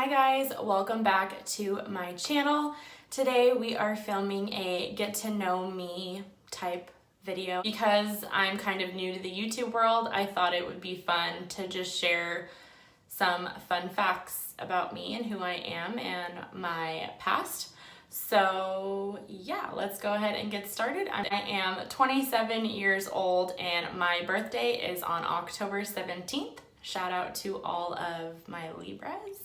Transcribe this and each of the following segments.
Hi guys, welcome back to my channel. Today we are filming a get to know me type video. Because I'm kind of new to the YouTube world, I thought it would be fun to just share some fun facts about me and who I am and my past. So yeah, let's go ahead and get started. I am 27 years old and my birthday is on October 17th. Shout out to all of my Libras.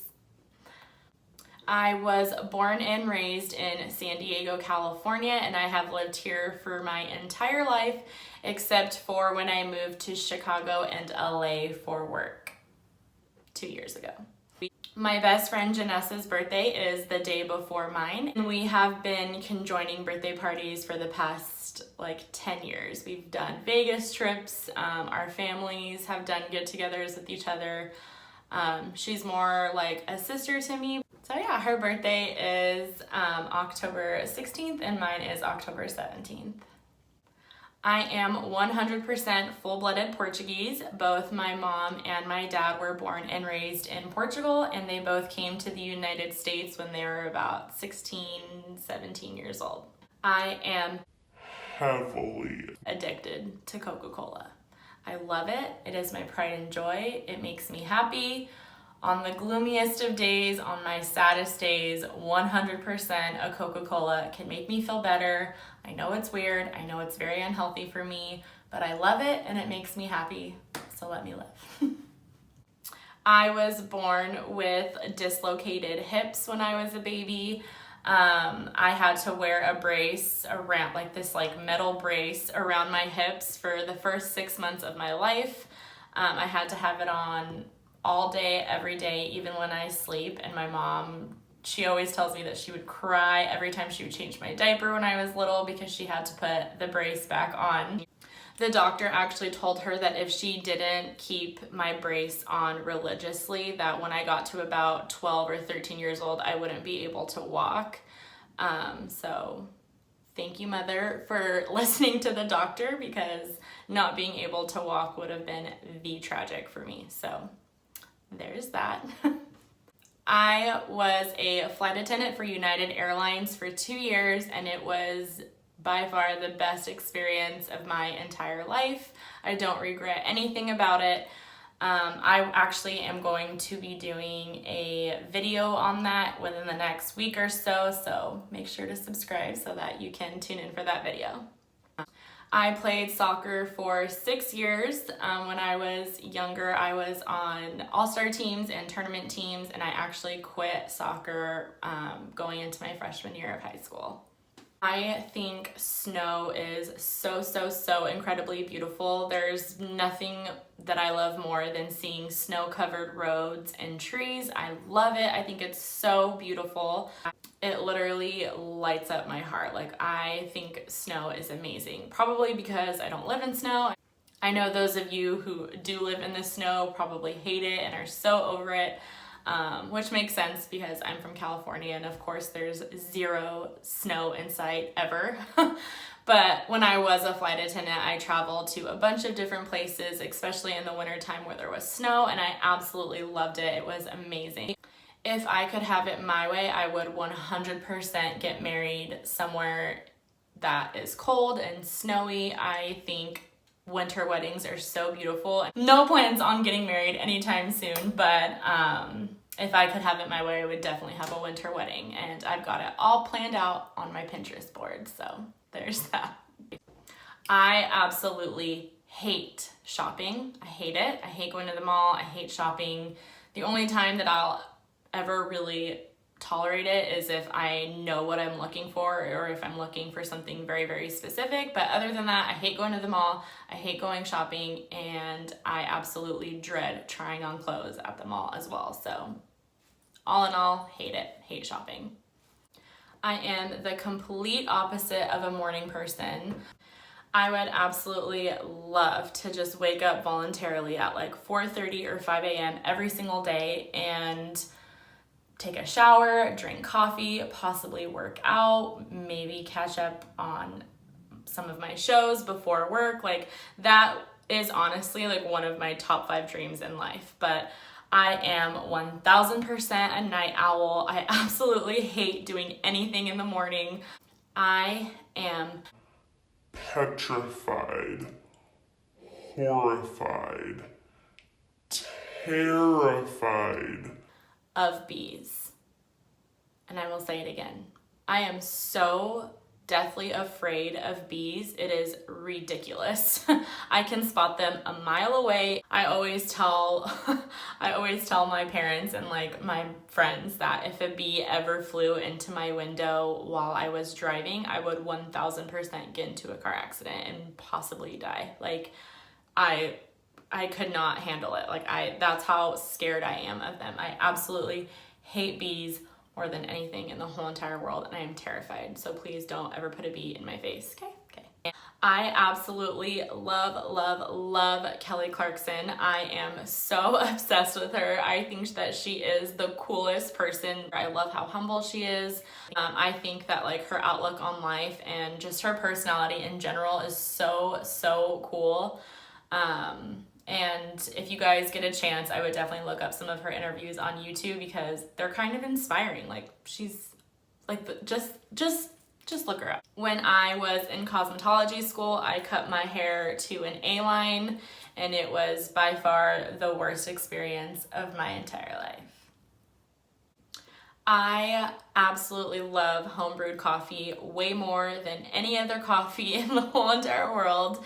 I was born and raised in San Diego, California, and I have lived here for my entire life, except for when I moved to Chicago and LA for work 2 years ago. My best friend Janessa's birthday is the day before mine, and we have been conjoining birthday parties for the past like 10 years. We've done Vegas trips, our families have done get-togethers with each other. She's more like a sister to me. So yeah, her birthday is October 16th and mine is October 17th. I am 100% full-blooded Portuguese. Both my mom and my dad were born and raised in Portugal, and they both came to the United States when they were about 16, 17 years old. I am heavily addicted to Coca-Cola. I love it. It is my pride and joy. It makes me happy. On the gloomiest of days, on my saddest days, 100% a Coca-Cola can make me feel better. I know it's weird. I know it's very unhealthy for me, but I love it and it makes me happy. So let me live. I was born with dislocated hips when I was a baby. I had to wear a brace around, like this metal brace around my hips for the first 6 months of my life. I had to have it on all day, every day, even when I sleep. And my mom, she always tells me that she would cry every time she would change my diaper when I was little because she had to put the brace back on. The doctor actually told her that if she didn't keep my brace on religiously, that when I got to about 12 or 13 years old, I wouldn't be able to walk. So thank you, Mother, for listening to the doctor, because not being able to walk would have been the tragic for me. So there's that. I was a flight attendant for United Airlines for 2 years, and it was by far the best experience of my entire life. I don't regret anything about it. I actually am going to be doing a video on that within the next week or so, so make sure to subscribe so that you can tune in for that video. I played soccer for 6 years. When I was younger, I was on all-star teams and tournament teams, and I actually quit soccer going into my freshman year of high school. I think snow is so incredibly beautiful. There's nothing that I love more than seeing snow-covered roads and trees. I love it. I think it's so beautiful. It literally lights up my heart. Like, I think snow is amazing. Probably because I don't live in snow. I know those of you who do live in the snow probably hate it and are so over it. Which makes sense because I'm from California and of course there's zero snow in sight ever. But when I was a flight attendant, I traveled to a bunch of different places, especially in the wintertime where there was snow, and I absolutely loved it. It was amazing. If I could have it my way, I would 100% get married somewhere that is cold and snowy. I think winter weddings are so beautiful. No plans on getting married anytime soon, but if I could have it my way, I would definitely have a winter wedding, and I've got it all planned out on my Pinterest board, so there's that. I absolutely hate shopping. I hate it. I hate going to the mall. I hate shopping. The only time that I'll ever really tolerate it is if I know what I'm looking for, or if I'm looking for something very specific. But other than that, I hate going to the mall, I hate going shopping, and I absolutely dread trying on clothes at the mall as well. So all in all, hate it, hate shopping. I am the complete opposite of a morning person. I would absolutely love to just wake up voluntarily at like 4:30 or 5 a.m. every single day and take a shower, drink coffee, possibly work out, maybe catch up on some of my shows before work. Like, that is honestly like one of my top 5 dreams in life. But I am 1000% a night owl. I absolutely hate doing anything in the morning. I am petrified, horrified, terrified of bees. And I will say it again. I am so deathly afraid of bees. It is ridiculous. I can spot them a mile away. I always tell my parents and like my friends that if a bee ever flew into my window while I was driving, I would 1000% get into a car accident and possibly die. Like I could not handle it. That's how scared I am of them. I absolutely hate bees more than anything in the whole entire world, and I am terrified. So please don't ever put a bee in my face. Okay. I absolutely love Kelly Clarkson. I am so obsessed with her. I think that she is the coolest person. I love how humble she is. I think that like her outlook on life and just her personality in general is so cool. And if you guys get a chance, I would definitely look up some of her interviews on YouTube because they're kind of inspiring. Like she's like just look her up. When I was in cosmetology school, I cut my hair to an A-line, and it was by far the worst experience of my entire life. I absolutely love homebrewed coffee way more than any other coffee in the whole entire world.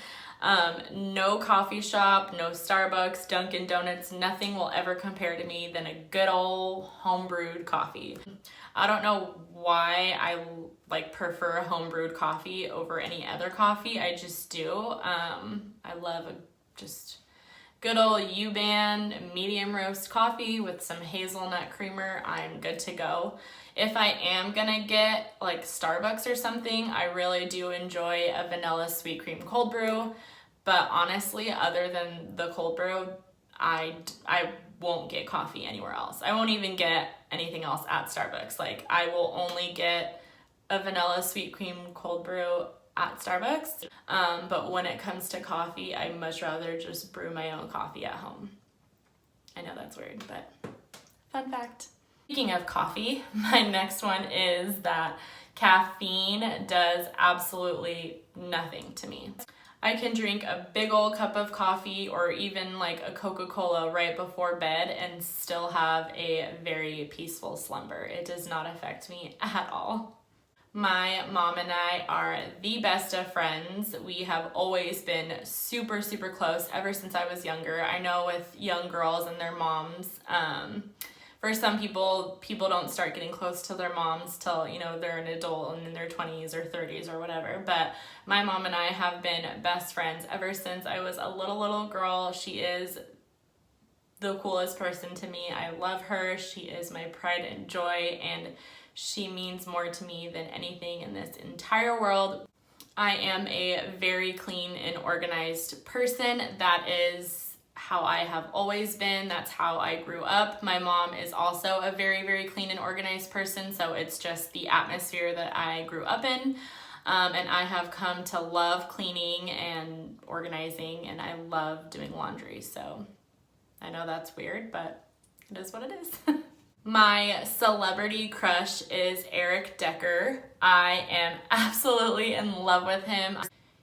No coffee shop, no Starbucks, Dunkin' Donuts, nothing will ever compare to me than a good old homebrewed coffee. I don't know why I like prefer homebrewed coffee over any other coffee. I just do. I love just good old U-Ban medium roast coffee with some hazelnut creamer. I'm good to go. If I am gonna get like Starbucks or something, I really do enjoy a vanilla sweet cream cold brew. But honestly, other than the cold brew, I won't get coffee anywhere else. I won't even get anything else at Starbucks. Like I will only get a vanilla sweet cream cold brew at Starbucks. But when it comes to coffee, I much rather just brew my own coffee at home. I know that's weird, but fun fact. Speaking of coffee, my next one is that caffeine does absolutely nothing to me. I can drink a big old cup of coffee or even like a Coca-Cola right before bed and still have a very peaceful slumber. It does not affect me at all. My mom and I are the best of friends. We have always been super close ever since I was younger. I know with young girls and their moms, for some people don't start getting close to their moms till, they're an adult and in their 20s or 30s or whatever. But my mom and I have been best friends ever since I was a little girl. She is the coolest person to me. I love her. She is my pride and joy, and she means more to me than anything in this entire world. I am a very clean and organized person. That is how I have always been. That's how I grew up. My mom is also a very clean and organized person, so it's just the atmosphere that I grew up in. And I have come to love cleaning and organizing, and I love doing laundry. So I know that's weird, but it is what it is. My celebrity crush is Eric Decker. I am absolutely in love with him.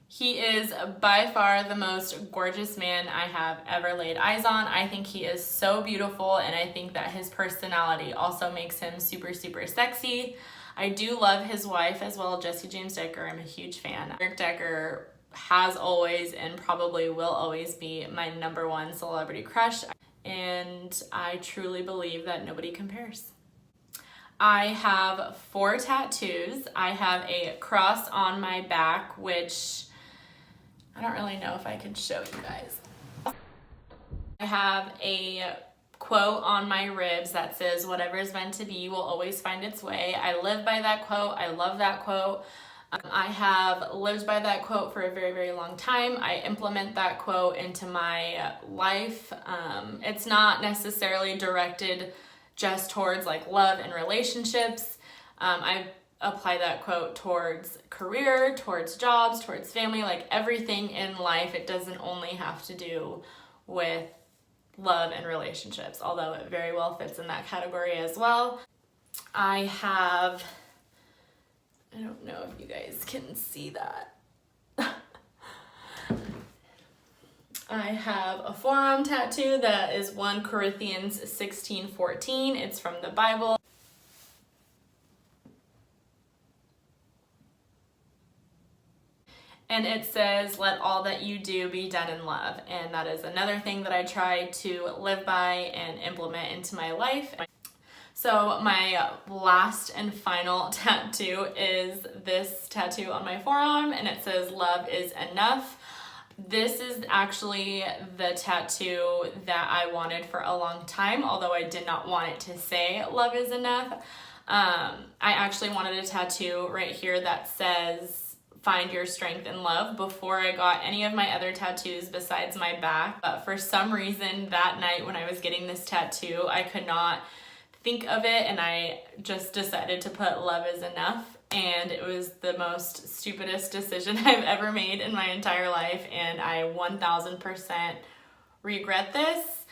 He is by far the most gorgeous man I have ever laid eyes on. I think he is so beautiful, and I think that his personality also makes him super sexy. I do love his wife as well, Jessie James Decker. I'm a huge fan. Eric Decker has always and probably will always be my #1 celebrity crush, and I truly believe that nobody compares. I have 4 tattoos. I have a cross on my back, which I don't really know if I can show you guys. I have a quote on my ribs that says, "Whatever is meant to be will always find its way." I live by that quote. I love that quote. I have lived by that quote for a very long time. I implement that quote into my life. It's not necessarily directed just towards like love and relationships. I apply that quote towards career, towards jobs, towards family, like everything in life. It doesn't only have to do with love and relationships, although it very well fits in that category as well. I don't know if you guys can see that. I have a forearm tattoo that is 1 Corinthians 16:14. It's from the Bible. And it says, "Let all that you do be done in love." And that is another thing that I try to live by and implement into my life. So my last and final tattoo is this tattoo on my forearm, and it says, "Love is enough." This is actually the tattoo that I wanted for a long time, although I did not want it to say "love is enough." I actually wanted a tattoo right here that says "find your strength in love" before I got any of my other tattoos besides my back. But for some reason that night when I was getting this tattoo, I could not think of it, and I just decided to put "love is enough." And it was the most stupidest decision I've ever made in my entire life, and I 1000% regret this.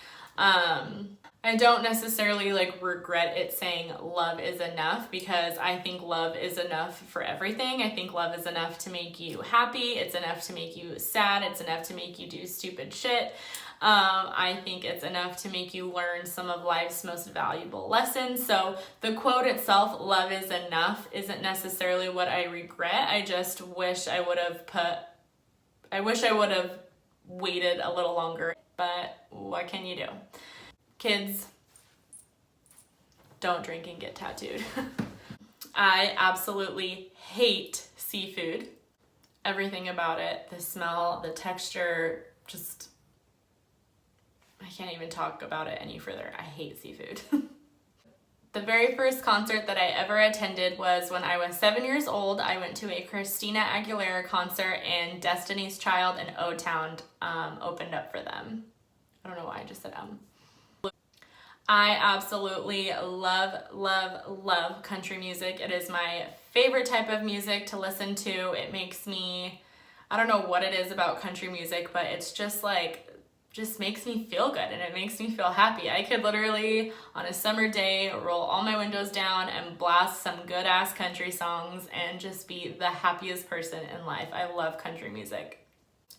I don't necessarily regret it saying "love is enough," because I think love is enough for everything. I think love is enough to make you happy. It's enough to make you sad. It's enough to make you do stupid shit. I think it's enough to make you learn some of life's most valuable lessons. So the quote itself, "love is enough," isn't necessarily what I regret. I just wish I would have waited a little longer, but what can you do? Kids, don't drink and get tattooed. I absolutely hate seafood. Everything about it, the smell, the texture, I can't even talk about it any further. I hate seafood. The very first concert that I ever attended was when I was 7 years old. I went to a Christina Aguilera concert, and Destiny's Child and O-Town opened up for them. I don't know why I just said I absolutely love country music. It is my favorite type of music to listen to. It makes me, I don't know what it is about country music, but it's just makes me feel good, and it makes me feel happy. I could literally, on a summer day, roll all my windows down and blast some good ass country songs and just be the happiest person in life. I love country music.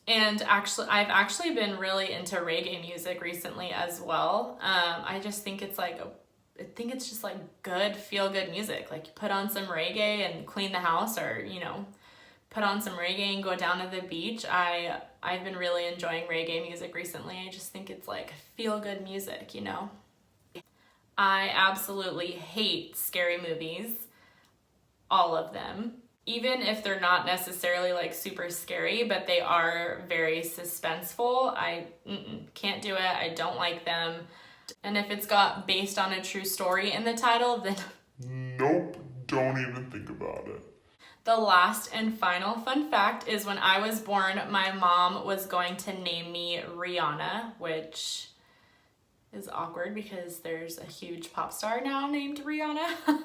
And I've actually been really into reggae music recently as well. I just think it's just good, feel good music. Like, you put on some reggae and clean the house, or, put on some reggae and go down to the beach. I've been really enjoying reggae music recently. I just think it's feel good music, I absolutely hate scary movies. All of them. Even if they're not necessarily super scary, but they are very suspenseful. I can't do it. I don't like them. And if it's got "based on a true story" in the title, then nope, don't even think about it. The last and final fun fact is, when I was born, my mom was going to name me Rihanna, which is awkward because there's a huge pop star now named Rihanna.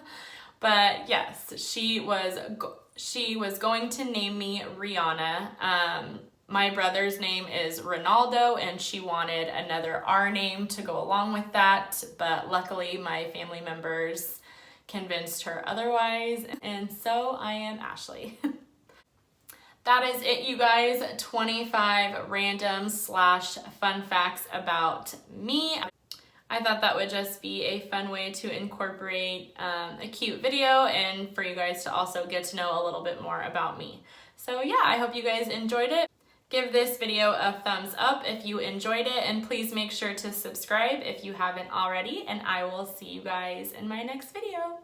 But yes, she was going to name me Rihanna. My brother's name is Ronaldo, and she wanted another R name to go along with that, but luckily my family members convinced her otherwise, and so I am Ashley. That is it, you guys. 25 random / fun facts about me. I thought that would just be a fun way to incorporate a cute video, and for you guys to also get to know a little bit more about me. So yeah, I hope you guys enjoyed it. Give this video a thumbs up if you enjoyed it, and please make sure to subscribe if you haven't already, and I will see you guys in my next video.